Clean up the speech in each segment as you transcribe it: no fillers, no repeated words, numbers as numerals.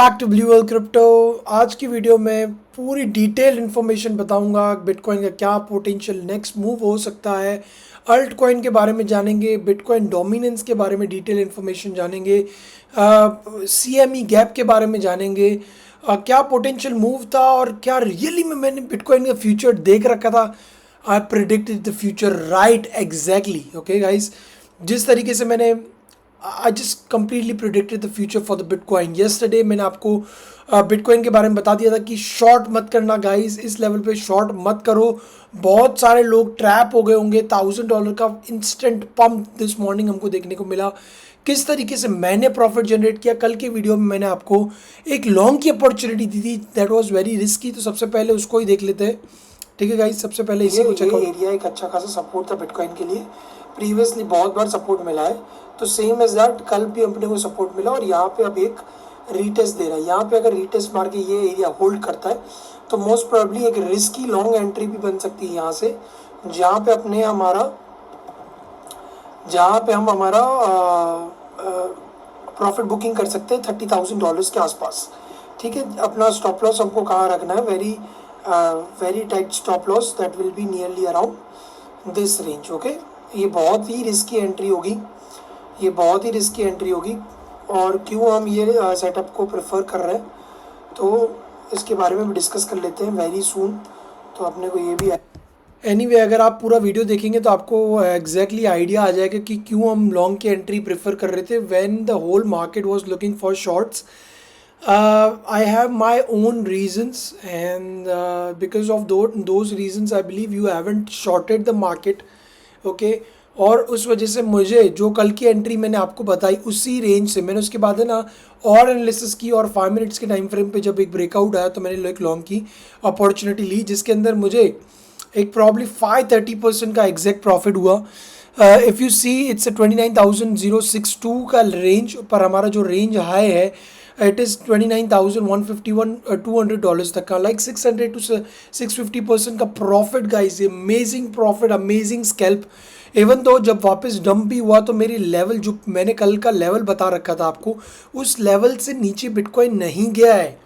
Back to Blue Whale crypto. आज की video में पूरी डिटेल इन्फॉर्मेशन बताऊंगा बिटकॉइन का क्या पोटेंशियल नेक्स्ट मूव हो सकता है। अल्ट कॉइन के बारे में जानेंगे, बिटकॉइन डोमिनेंस के बारे में डिटेल इन्फॉर्मेशन जानेंगे, CME गैप के बारे में जानेंगे, क्या पोटेंशियल मूव था और क्या रियली में मैंने बिटकॉइन का फ्यूचर देख रखा था। I predicted the future right exactly. Okay guys, जिस तरीके से मैंने I just completely predicted the future for the bitcoin. Yesterday मैंने आपको बिटकॉइन के बारे में बता दिया था कि शॉर्ट मत करना गाइस, इस लेवल पे शॉर्ट मत करो। बहुत सारे लोग ट्रैप हो गए होंगे। $1000 का इंस्टेंट पंप दिस मॉर्निंग हमको देखने को मिला। किस तरीके से मैंने प्रॉफिट जनरेट किया, कल के वीडियो में मैंने आपको एक लॉन्ग की अपॉर्चुनिटी दी थी दैट वाज वेरी रिस्की। तो सबसे पहले उसको ही देख लेते हैं, ठीक है गाइस। सबसे पहले इसी को चेक आउट। एरिया एक अच्छा खासा सपोर्ट था बिटकॉइन के लिए, प्रीवियसली बहुत बार सपोर्ट मिला है, तो सेम एज दैट कल भी अपने को सपोर्ट मिला और यहाँ पे अब एक रीटेस्ट दे रहा है। यहाँ पे अगर रीटेस्ट मार के ये एरिया होल्ड करता है तो मोस्ट प्रोबेबली एक रिस्की लॉन्ग एंट्री भी बन सकती है यहाँ से, जहाँ पे हम हमारा प्रॉफिट बुकिंग कर सकते हैं $30,000 के आसपास। ठीक है, अपना स्टॉप लॉस हमको कहाँ रखना है, very tight stop loss that will be nearly around this range. Okay, ये बहुत ही रिस्की एंट्री होगी, ये बहुत ही रिस्की एंट्री होगी। और क्यों हम ये सेटअप को प्रेफर कर रहे हैं तो इसके बारे में भी डिस्कस कर लेते हैं वेरी सून। तो अपने को ये भी एनीवे अगर आप पूरा वीडियो देखेंगे तो आपको एग्जैक्टली आइडिया आ जाएगा कि क्यों हम लॉन्ग की एंट्री प्रेफर कर रहे थे when the whole market was looking for shorts. I have my own reasons, and because of those reasons I believe you haven't shorted the market. Okay, और उस वजह से मुझे जो कल की एंट्री मैंने आपको बताई उसी रेंज से मैंने उसके बाद है ना और एनालिसिस की, और 5 मिनट्स के टाइम फ्रेम पे जब एक ब्रेकआउट आया तो मैंने एक लॉन्ग की अपॉर्चुनिटी ली, जिसके अंदर मुझे एक प्रॉब्ली 5-30% का एग्जैक्ट प्रॉफिट हुआ। इफ़ यू सी इट्स 29,062 का रेंज, पर हमारा जो रेंज हाई है इट इज़ 29,151 $200 तक का, लाइक 600 to 650% का profit guys. Amazing profit, amazing scalp. Even तो जब वापस डंप भी हुआ तो मेरी लेवल जो मैंने कल का लेवल बता रखा था आपको, उस लेवल से नीचे बिटकॉइन नहीं गया है।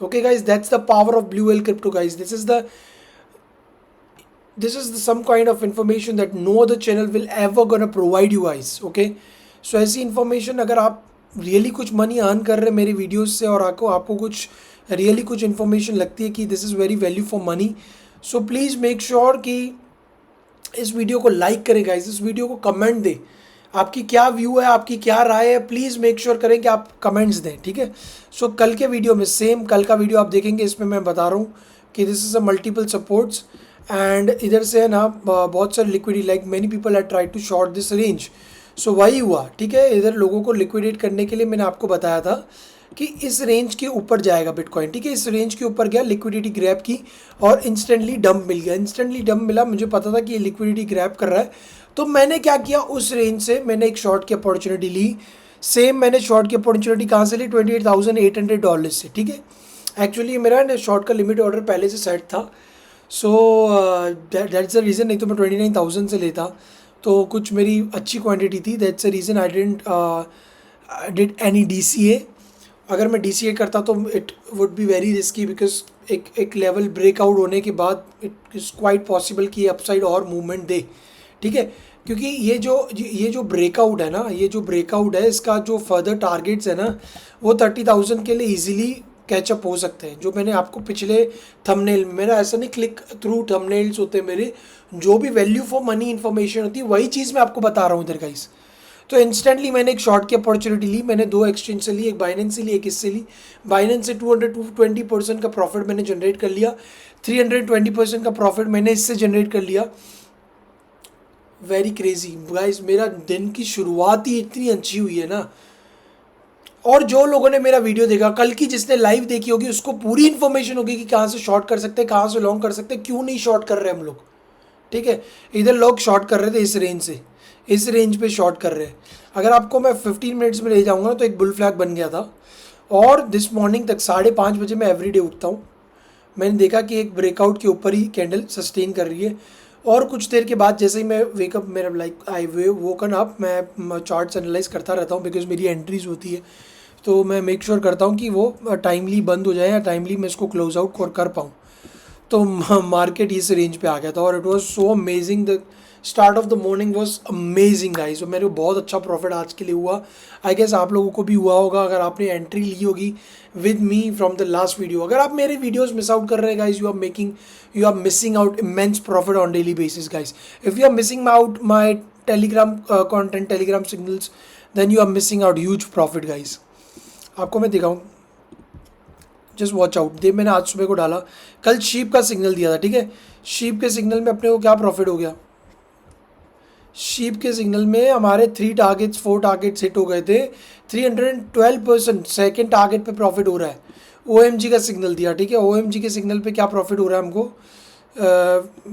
Okay guys, that's the power of Blue whale crypto guys. this is some kind of information that no other channel will ever gonna provide you guys. Okay, so ऐसी information अगर आप really कुछ money earn कर रहे हैं मेरी videos से और आपको कुछ रियली कुछ इन्फॉर्मेशन लगती है कि this is very value for money, so please make sure कि इस वीडियो को लाइक करें गाइस, इस वीडियो को कमेंट दें। आपकी क्या व्यू है, आपकी क्या राय है, प्लीज़ मेक श्योर करें कि आप कमेंट्स दें, ठीक है। सो कल के वीडियो में सेम कल का वीडियो आप देखेंगे, इसमें मैं बता रहा हूँ कि this is a multiple supports and इधर से है ना बहुत सारे liquidity, like many people are try to short this range. So वही हुआ, ठीक है। इधर लोगों को लिक्विडेट करने के लिए मैंने आपको बताया था कि इस रेंज के ऊपर जाएगा बिटकॉइन, ठीक है। इस रेंज के ऊपर गया, लिक्विडिटी ग्रैब की और इंस्टेंटली डंप मिल गया। इंस्टेंटली डंप मिला, मुझे पता था कि ये लिक्विडिटी ग्रैब कर रहा है, तो मैंने क्या किया, उस रेंज से मैंने एक शॉर्ट की अपॉर्चुनिटी ली। सेम मैंने शॉर्ट की अपॉर्चुनिटी कहाँ से ली, $28,800 से, ठीक है। एक्चुअली मेरा शॉर्ट का लिमिट ऑर्डर पहले से सेट था, सो दैट्स द रीज़न, नहीं तो मैं 29,000 से लेता तो कुछ मेरी अच्छी क्वांटिटी थी। That's the reason I did any DCA। अगर मैं DCA करता तो it would be very risky, because एक लेवल ब्रेकआउट होने के बाद इट इज़ क्वाइट पॉसिबल कि अपसाइड और मूवमेंट दे, ठीक है। क्योंकि ये जो ब्रेकआउट है ना, ये जो ब्रेकआउट है इसका जो फर्दर टारगेट्स है ना वो 30,000 के लिए ईजिली कैचअप हो सकते हैं। जो मैंने आपको पिछले थंबनेल, मेरा ऐसा नहीं क्लिक थ्रू थंबनेल्स होते मेरे, जो भी वैल्यू फॉर मनी इन्फॉर्मेशन होती है वही चीज़ मैं आपको बता रहा हूँ इधर गाइस। तो इंस्टेंटली मैंने एक शॉर्ट की अपॉर्चुनिटी ली, मैंने 2 एक्सचेंज से ली, एक बाइनेंस से ली, एक इससे ली। बाइनेंस से 220% का प्रॉफिट मैंने जनरेट कर लिया, 320% का प्रॉफिट मैंने इससे जनरेट कर लिया। वेरी क्रेजी गाइस, मेरा दिन की शुरुआत ही इतनी अच्छी हुई है ना। और जो लोगों ने मेरा वीडियो देखा कल की, जिसने लाइव देखी होगी, उसको पूरी इन्फॉर्मेशन होगी कि कहाँ से शॉर्ट कर सकते हैं, कहाँ से लॉन्ग कर सकते हैं, क्यों नहीं शॉर्ट कर रहे हम लोग, ठीक है। इधर लोग शॉर्ट कर रहे थे इस रेंज से, इस रेंज पे शॉर्ट कर रहे हैं। अगर आपको मैं 15 मिनट्स में ले जाऊंगा तो एक बुल फ्लैग बन गया था, और दिस मॉर्निंग तक 5:30 बजे मैं एवरीडे उठता हूँ, मैंने देखा कि एक ब्रेकआउट के ऊपर ही कैंडल सस्टेन कर रही है। और कुछ देर के बाद जैसे ही मैं वेकअप, मेरा लाइक आई वोकन अप, मैं चार्ट्स एनालाइज करता रहता हूँ बिकॉज मेरी एंट्रीज होती है। तो मैं मेक श्योर करता हूँ कि वो टाइमली बंद हो जाए या टाइमली मैं इसको क्लोज आउट कर पाऊँ। तो मार्केट इस रेंज पे आ गया था और it was so amazing, the start of the morning was amazing guys. और मेरे को बहुत अच्छा प्रॉफिट आज के लिए हुआ। आई गेस आप लोगों को भी हुआ होगा अगर आपने एंट्री ली होगी with me from the last video. अगर आप मेरे वीडियोस मिस आउट कर रहे हैं guys, you are missing out immense profit on daily basis guys. If you are missing out my Telegram content, Telegram signals, then you are missing out huge profit guys. आपको मैं दिखाऊँ, just watch out. दे मैंने आज सुबह को डाला, कल sheep का सिग्नल दिया था, ठीक है। शीप के सिग्नल में अपने को क्या प्रॉफिट हो गया, शीप के सिग्नल में हमारे 4 टारगेट्स हिट हो गए थे। 312% सेकेंड टारगेट पे प्रॉफिट हो रहा है। OMG का सिग्नल दिया, ठीक है। OMG के सिग्नल पे क्या प्रॉफिट हो रहा है हमको,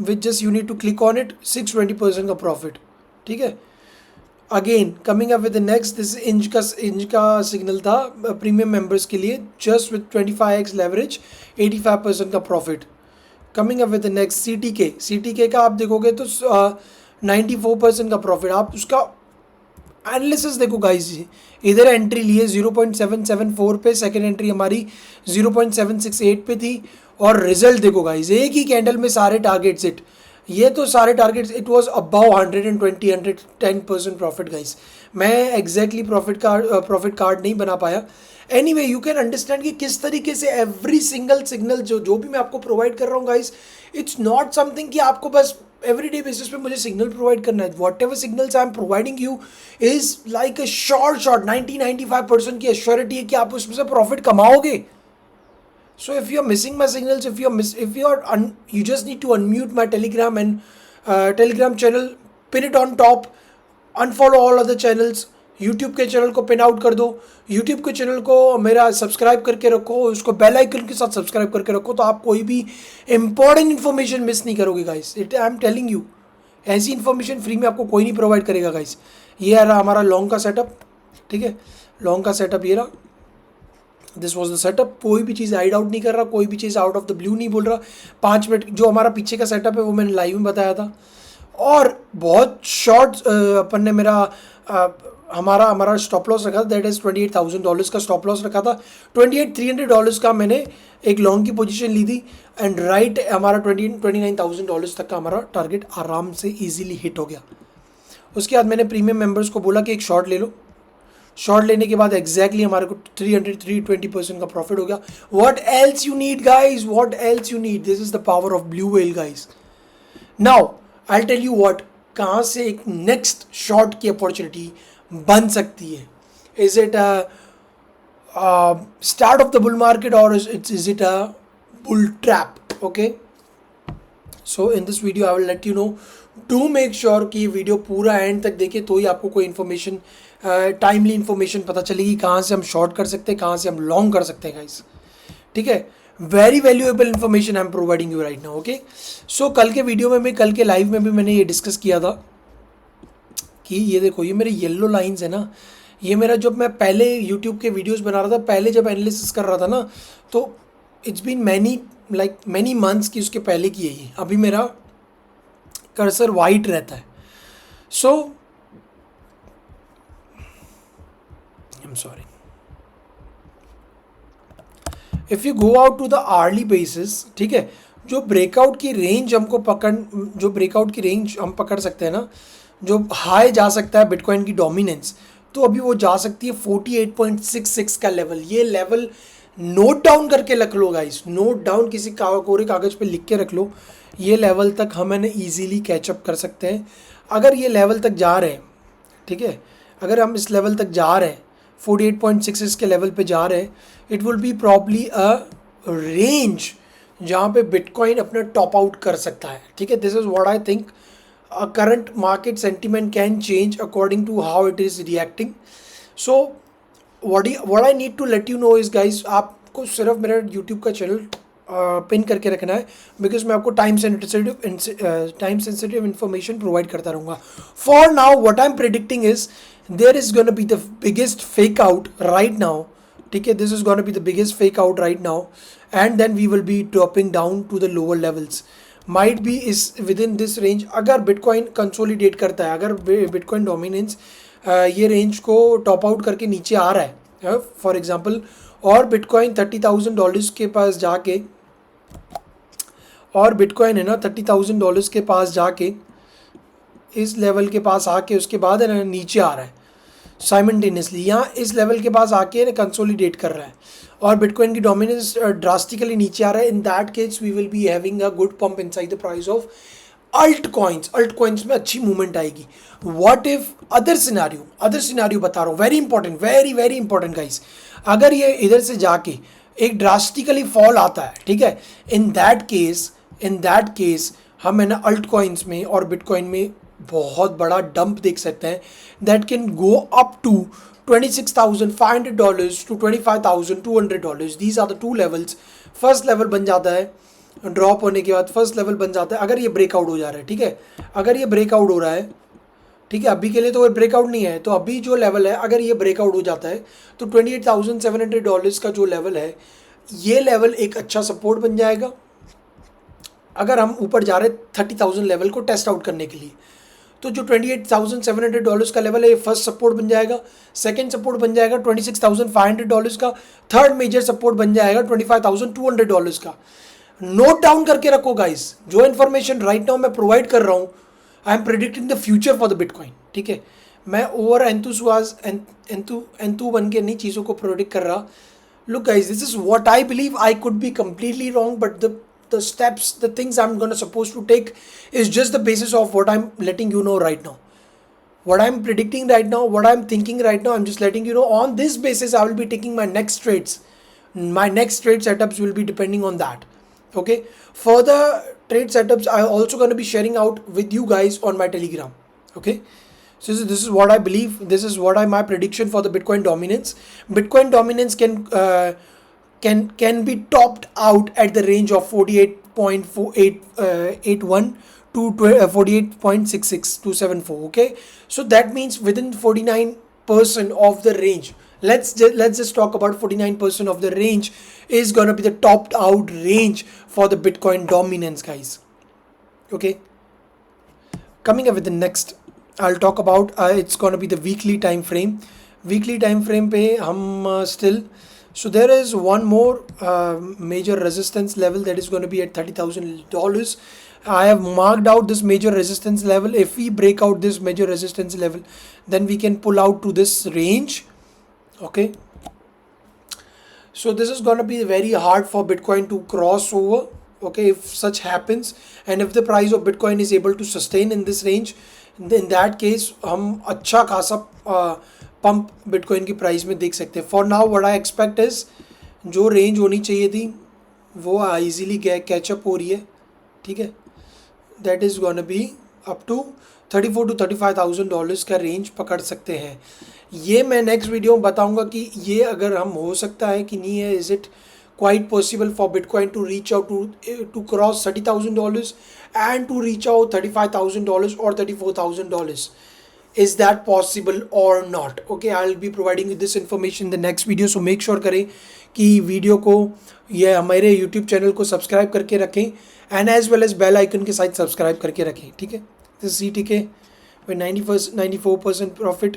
which just you need to click on it, 620% का प्रॉफिट, ठीक है। Again coming up with the next, this inch का सिग्नल था प्रीमियम मेंबर्स के लिए, जस्ट विद 25x लेवरेज, 85% का profit. Coming up with the next CTK का आप देखोगे तो 94% का प्रॉफिट। आप उसका एनालिसिस देखो गाइस, इधर एंट्री लिए 0.774 पे, सेकेंड एंट्री हमारी 0.768 पे थी, और रिजल्ट देखो गाइस, एक ही कैंडल में सारे टारगेट्स हिट। ये तो सारे targets, it was about 110% profit guys. मैं एग्जैक्टली प्रॉफिट कार्ड नहीं बना पाया। एनीवे यू कैन अंडरस्टैंड कि किस तरीके से एवरी सिंगल सिग्नल जो भी मैं आपको प्रोवाइड कर रहा हूँ गाइस, इट्स नॉट समथिंग कि आपको बस एवरीडे बेसिस पे मुझे सिग्नल प्रोवाइड करना है। What ever signals I am providing you is like a short 90-95% की एश्योरिटी है कि आप उसमें से profit कमाओगे। So if you are missing my signals, you just need to unmute my Telegram and Telegram channel, pin it on top, unfollow all other channels, YouTube के channel को pin out कर दो, YouTube के channel को मेरा subscribe करके रखो, उसको बेल आइकन के साथ सब्सक्राइब करके रखो, तो आप कोई भी इंपॉर्टेंट इन्फॉर्मेशन मिस नहीं करोगे guys. I am telling you, ऐसी इन्फॉर्मेशन फ्री में आपको कोई नहीं प्रोवाइड करेगा गाइस। ये रहा हमारा लॉन्ग का सेटअप, ठीक है। लॉन्ग का सेटअप ये रहा, दिस वॉज द सेटअप। कोई भी चीज़ हाइड आउट नहीं कर रहा, कोई भी चीज़ आउट ऑफ द ब्लू नहीं बोल रहा। 5 मिनट जो हमारा पीछे का सेटअप है वो मैंने लाइव में बताया था। और बहुत शॉर्ट अपन ने हमारा स्टॉप लॉस रखा था, दैट इज़ $28,000 का स्टॉप लॉस रखा था। $28,300 का मैंने एक लॉन्ग की पोजीशन ली थी, एंड राइट हमारा $29,000 तक का हमारा टारगेट आराम से ईजिली हिट हो गया। उसके बाद मैंने प्रीमियम मेंबर्स को बोला कि एक शॉर्ट ले लो। शॉर्ट लेने के बाद एग्जैक्टली हमारे को 320% का प्रॉफिट हो गया। What else you need guys, what else you need, this is the power of Blue Whale guys. Now I tell you what, कहाँ से एक नेक्स्ट शॉर्ट की अपॉर्चुनिटी बन सकती है। Is it start of the bull market और is it a bull trap? Okay, so in this video I will let you know, to make sure कि ये वीडियो पूरा एंड तक देखे, तो ही आपको कोई इन्फॉर्मेशन, टाइमली इन्फॉर्मेशन पता चलेगी कहाँ से हम शॉर्ट कर सकते हैं, कहाँ से हम लॉन्ग कर सकते हैं गाइस, ठीक है। Very valuable information I am providing you right now, okay. So कल के वीडियो में कल के लाइव में भी मैंने ये डिस्कस किया था कि ये देखो, ये मेरे येलो लाइंस है ना, ये मेरा जब मैं पहले यूट्यूब के वीडियोज़ बना रहा था, पहले जब एनालिसिस कर रहा था ना, तो इट्स बीन मैनी मंथ्स की उसके पहले की है ये। अभी मेरा कर्सर वाइट रहता है, so I am sorry. If you go out to the early basis, ठीक है, जो ब्रेकआउट की रेंज हम पकड़ सकते हैं ना, जो हाई जा सकता है बिटकॉइन की डोमिनेंस, तो अभी वो जा सकती है 48.66 का लेवल। ये लेवल नोट डाउन करके रख लो गाइस, नोट डाउन, किसी कोरे कागज़ पे लिख के रख लो। ये लेवल तक हम ईजिली कैचअप कर सकते हैं अगर ये लेवल तक जा रहे हैं, ठीक है। अगर हम इस लेवल तक जा रहे हैं, 48.66 के लेवल पे जा रहे हैं, it will be probably a range जहाँ पे बिटकॉइन अपना टॉप आउट कर सकता है, ठीक है। This is what I think. Current market sentiment can change according to how it is reacting. So what I need to let you know is guys, आपको सिर्फ मेरा यूट्यूब का चैनल पिन करके रखना है, बिकॉज मैं आपको टाइम सेंसिटिव इन्फॉर्मेशन प्रोवाइड करता रहूँगा। For now what I am predicting is there is gonna be the biggest fake out right now, ठीक है। This is gonna be the biggest fake out right now, and then we will be dropping down to the lower levels, might be is with in this range. अगर Bitcoin consolidate करता है, अगर Bitcoin dominance ये range को top out करके नीचे आ रहा है, फॉर एग्जांपल, और बिटकॉइन $30,000 के पास जाके, और बिटकॉइन है ना $30,000 के पास जाके इस लेवल के पास आके उसके बाद है ना नीचे आ रहा है साइमल्टेनियसली, यहाँ इस लेवल के पास आके ना कंसोलिडेट कर रहा है और बिटकॉइन की डोमिनेंस ड्रास्टिकली नीचे आ रहा है, in that case we will be having a good pump inside the price of alt coins में अच्छी मूवमेंट आएगी. व्हाट इफ अदर सिनारियो बता रहा हूँ, very important, very important guys. अगर ये इधर से जाके एक ड्रास्टिकली फॉल आता है, ठीक है, इन दैट केस हम है ना अल्ट कॉइन्स में और बिटकॉइन में बहुत बड़ा डंप देख सकते हैं, that can go up to $26,500 to $25,200. These are the two levels. First level बन जाता है ड्रॉप होने के बाद, फर्स्ट लेवल बन जाता है अगर ये ब्रेकआउट हो जा रहा है, ठीक है, अगर ये ब्रेकआउट हो रहा है, ठीक है, अभी के लिए तो वो ब्रेकआउट नहीं है, तो अभी जो लेवल है अगर ये ब्रेकआउट हो जाता है तो $28,700 का जो लेवल है, ये लेवल एक अच्छा सपोर्ट बन जाएगा अगर हम ऊपर जा रहे 30,000 लेवल को टेस्ट आउट करने के लिए. तो जो $28,700 का लेवल है ये फर्स्ट सपोर्ट बन जाएगा, सेकंड सपोर्ट बन जाएगा $26,500 का, थर्ड मेजर सपोर्ट बन जाएगा $25,200 का. नोट डाउन करके रखो गाइस, जो इन्फॉर्मेशन राइट नाउ मैं प्रोवाइड कर रहा हूँ, I am predicting the future for the bitcoin, ठीक है. मैं ओवर एंथू बन के नहीं चीज़ों को प्रोडिक्ट कर रहा. Look guys, this is what I believe. I could be completely wrong, but the steps, the things I'm gonna supposed to take is just the basis of what I'm letting you know right now. What I'm predicting right now, what I'm thinking right now, I'm just letting you know. On this basis, I will be taking my next trades. My next trade setups will be depending on that. Okay. Further trade setups, I'm also gonna be sharing out with you guys on my Telegram. Okay. So this is what I believe. This is what my prediction for the Bitcoin dominance. Bitcoin dominance can be topped out at the range of 48.4881 to 48.66274. Okay, so that means within 49% of the range, let's just talk about 49% of the range is going to be the topped out range for the Bitcoin dominance, guys. Okay, coming up with the next, I'll talk about it's going to be the weekly time frame. Weekly time frame पे हम still, so there is one more major resistance level that is going to be at $30,000. I have marked out this major resistance level. If we break out this major resistance level, then we can pull out to this range. Okay, so this is going to be very hard for Bitcoin to cross over. Okay, if such happens, and if the price of Bitcoin is able to sustain in this range, in that case हम अच्छा खासा pump bitcoin की price में देख सकते हैं. For now what I expect is, जो range होनी चाहिए थी वो इजीली कैचअप हो रही है, ठीक है. That is gonna be up to $34,000 to $35,000 का रेंज पकड़ सकते हैं. ये मैं नेक्स्ट वीडियो में बताऊंगा कि ये अगर हम हो सकता है कि नहीं है. Is it quite possible for Bitcoin to reach out to cross $30,000 and to reach out $35,000 or $34,000? Is that possible or not? Okay, I'll be providing you this information in the next video. So make sure करें कि video को, ये हमारे YouTube channel को subscribe करके रखें and as well as bell icon के साथ सब्सक्राइब करके रखें, ठीक है. This is CTK with 94% profit.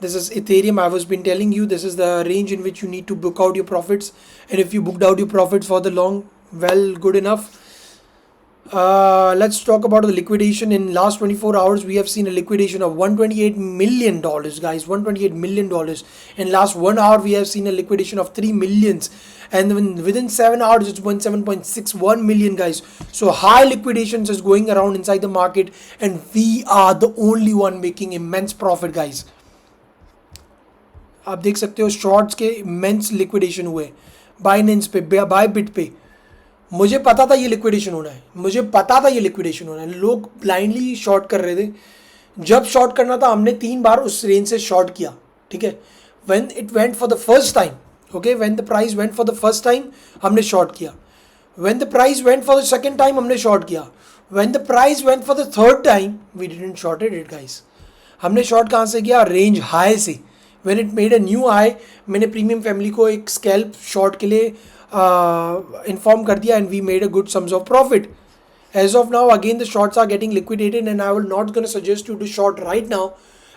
This is Ethereum. I was been telling you this is the range in which you need to book out your profits, and if you booked out your profits for the long, well, good enough. Let's talk about the liquidation. In last 24 hours, we have seen a liquidation of $128 million, guys. $128 million. In last 1 hour, we have seen a liquidation of 3 millions, and within 7 hours, it's 7.61 million, guys. So high liquidations is going around inside the market, and we are the only one making immense profit, guys. आप देख सकते हो shorts के immense liquidation हुए Binance पे, Bybit पे. मुझे पता था ये लिक्विडेशन होना है, लोग ब्लाइंडली शॉर्ट कर रहे थे. जब शॉर्ट करना था हमने 3 बार उस रेंज से शॉर्ट किया, ठीक है. When it went for the first time, okay, when the price went for the first time हमने शॉर्ट किया. When the price went for the second time हमने शॉर्ट किया. When the price went for the third time we didn't shorted it, guys. हमने short कहाँ से किया? Range high से. When it made a new high, मैंने premium family को एक स्कैल्प शॉर्ट के लिए इन्फॉर्म कर दिया, and we made a good sums of profit. As of now, again the shorts are getting liquidated, and I will not gonna suggest you to short right now.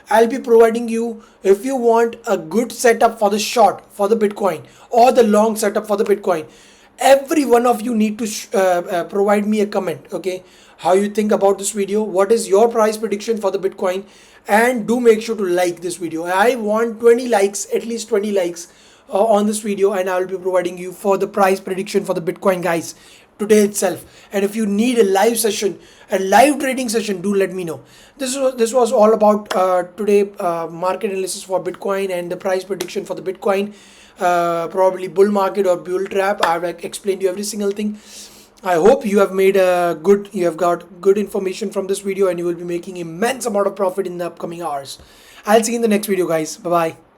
I'll be providing you, if you want a good setup for the short for the Bitcoin or the long setup for the Bitcoin, every one of you need to provide me a comment, okay, how you think about this video, what is your price prediction for the Bitcoin, and do make sure to like this video. I want 20 likes, at least 20 likes on this video, and I will be providing you for the price prediction for the Bitcoin, guys, today itself. And if you need a live session, a live trading session, do let me know. This was all about today market analysis for Bitcoin and the price prediction for the Bitcoin, probably bull market or bull trap. I've explained you every single thing. I hope you have you have got good information from this video, and you will be making immense amount of profit in the upcoming hours. I'll see you in the next video, guys. Bye bye.